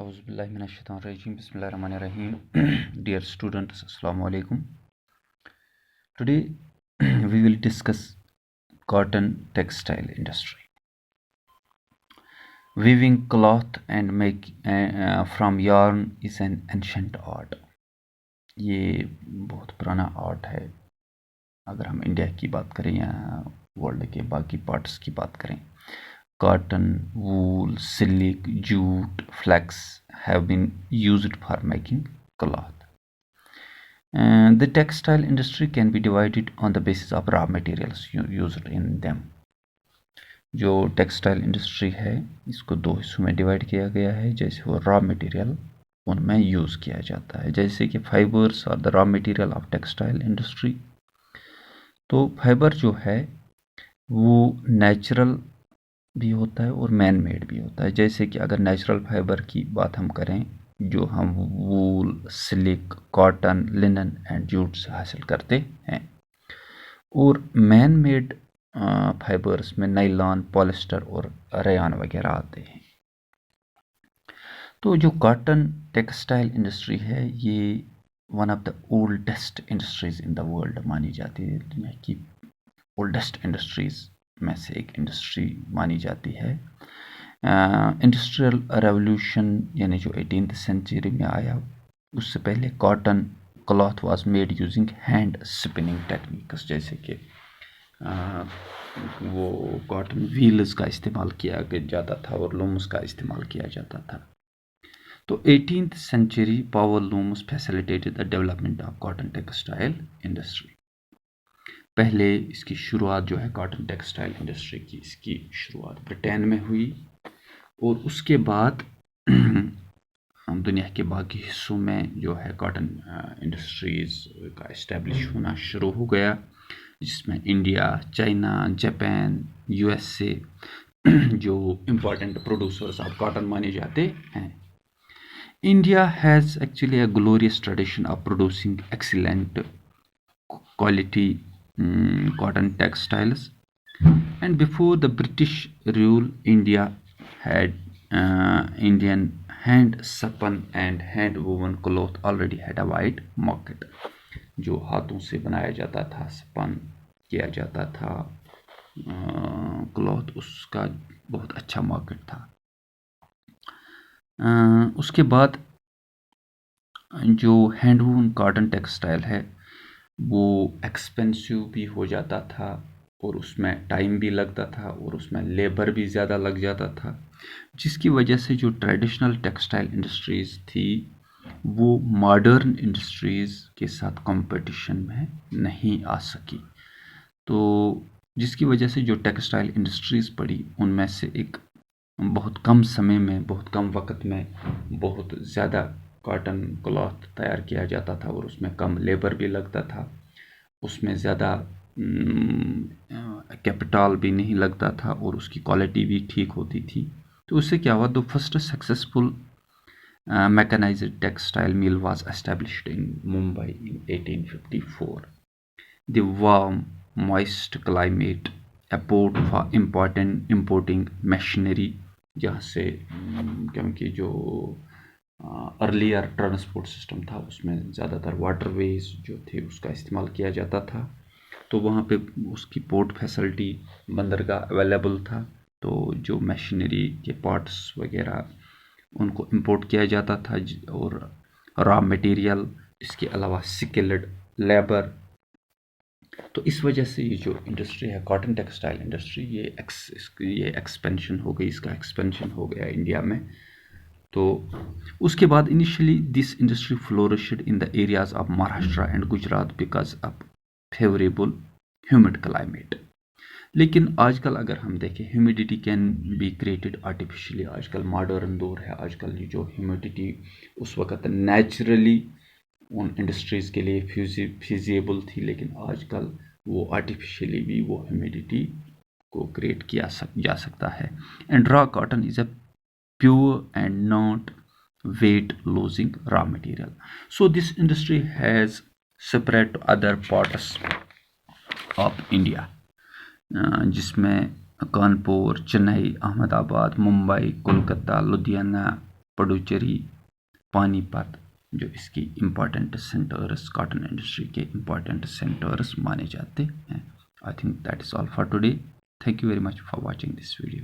Auzubillahiminash-shaitanir-rajim. Bismillahir-rahmanir-rahim. Dear students, Assalamu alaikum. Today we will discuss cotton textile industry. Weaving cloth and make from yarn is an ancient art. ये बहुत पुराना art है. अगर हम India की बात करें या वर्ल्ड के बाकी पार्ट्स की बात करें, cotton, wool, silk, jute, flax have been used for making cloth. The textile industry can be divided on the basis of raw materials used in them. जो टेक्सटाइल इंडस्ट्री है इसको दो हिस्सों में डिवाइड किया गया है. जैसे वो रॉ मटेरियल उनमें यूज़ किया जाता है, जैसे कि फाइबर्स और the raw material of textile industry. तो फाइबर जो है वो नेचुरल भी होता है और मैन मेड भी होता है. जैसे कि अगर नेचुरल फाइबर की बात हम करें, जो हम wool, silk, cotton, linen and jute से हासिल करते हैं, और मैन मेड फाइबर्स में नाइलॉन, पॉलिस्टर और रेयॉन वगैरह आते हैं. तो जो कॉटन टेक्सटाइल इंडस्ट्री है ये one of the oldest industries in the world मानी जाती है. दुनिया की ओल्डेस्ट इंडस्ट्रीज में से एक इंडस्ट्री मानी जाती है. इंडस्ट्रियल रेवोल्यूशन यानी जो 18th सेंचुरी में आया, उससे पहले cotton cloth was made using hand spinning techniques. जैसे कि वो कॉटन व्हील्स का इस्तेमाल किया जाता था और लूम्स का इस्तेमाल किया जाता था. तो 18th century power looms facilitated the development of cotton textile industry. पहले इसकी शुरुआत जो है कॉटन टेक्सटाइल इंडस्ट्री की, इसकी शुरुआत ब्रिटेन में हुई और उसके बाद दुनिया के बाकी हिस्सों में जो है कॉटन इंडस्ट्रीज़ का इस्टेब्लिश होना शुरू हो गया, जिसमें इंडिया, चाइना, जापान, यूएसए जो इम्पोर्टेंट प्रोड्यूसर्स ऑफ कॉटन माने जाते हैं. India has actually a glorious tradition of producing excellent quality cotton textiles, and before the British rule India had Indian hand spun and hand woven cloth already had a wide market. जो हाथों से बनाया जाता था, spun किया जाता था cloth, उसका बहुत अच्छा मार्केट था. उसके बाद जो हैंड वूवन कॉटन टेक्सटाइल है वो एक्सपेंसिव भी हो जाता था और उसमें टाइम भी लगता था और उसमें लेबर भी ज़्यादा लग जाता था, जिसकी वजह से जो ट्रेडिशनल टेक्सटाइल इंडस्ट्रीज़ थी वो मॉडर्न इंडस्ट्रीज़ के साथ कंपटीशन में नहीं आ सकी. तो जिसकी वजह से जो टेक्सटाइल इंडस्ट्रीज़ पड़ी उनमें से एक बहुत कम समय में, बहुत कम वक्त में बहुत ज़्यादा कॉटन क्लॉथ तैयार किया जाता था और उसमें कम लेबर भी लगता था, उसमें ज़्यादा कैपिटल भी नहीं लगता था और उसकी क्वालिटी भी ठीक होती थी. तो उससे क्या हुआ, the first successful mechanised textile mill was established in Mumbai in 1854. The warm moist climate a port for importing machinery, जहाँ से क्योंकि जो अर्लियर ट्रांसपोर्ट सिस्टम था उसमें ज़्यादातर वाटरवेज जो थे उसका इस्तेमाल किया जाता था, तो वहाँ पे उसकी पोर्ट फैसिलिटी, बंदरगाह अवेलेबल था. तो जो मशीनरी के पार्ट्स वगैरह उनको इंपोर्ट किया जाता था और रॉ मटेरियल, इसके अलावा स्किल्ड लेबर. तो इस वजह से ये जो इंडस्ट्री है कॉटन टेक्सटाइल इंडस्ट्री ये एक्सपेंशन हो गई, इसका एक्सपेंशन हो गया इंडिया में. तो उसके बाद initially this industry flourished in the areas of Maharashtra and Gujarat because of favourable humid climate. लेकिन आजकल अगर हम देखें, humidity can be created artificially. आजकल मॉडर्न दौर है, आजकल ये जो ह्यूमिडिटी उस वक्त नेचुरली उन इंडस्ट्रीज़ के लिए फिजिबल थी, लेकिन आजकल वो आर्टिफिशियली भी वो ह्यूमिडिटी को क्रिएट किया जा सकता है. And raw cotton is a pure and not weight losing raw material. So this industry has spread to other parts of India, जिसमें कानपुर, चेन्नई, अहमदाबाद, मुंबई, कोलकाता, लुधियाना, पुडुचेरी, पानीपत जो इसकी इम्पॉर्टेंट सेंटर्स, कॉटन इंडस्ट्री के इम्पॉर्टेंट सेंटर्स माने जाते हैं। I think that is all for today. Thank you very much for watching this video.